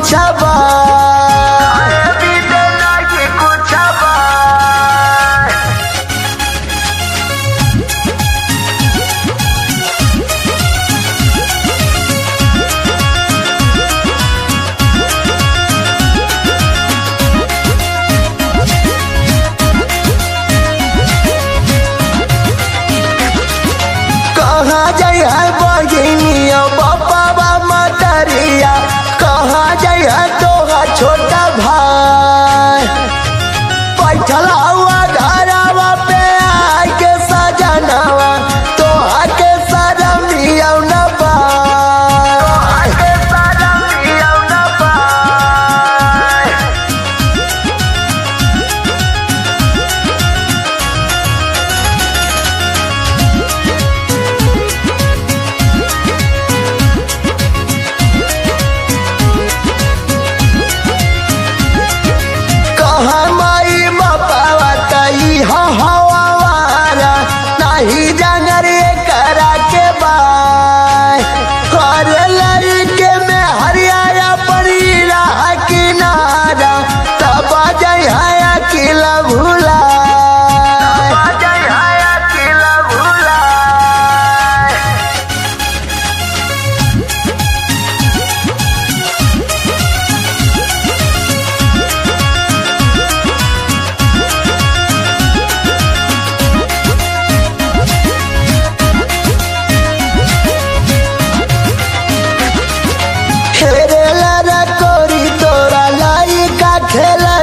कुछ बा कहाँ जाइ है बहिनिया बाबा मतरिया, कहाँ जाइ है तोहा छोटा भाई। बैठल हुआ घरवा पे आके सजनवा, तोहा के शरमिया न बा। हवारा नहीं जंगर करा के बाय, हर लड़के में हरियाया पड़ी रहा किनारा, तब जय है अकेला भूला। खेला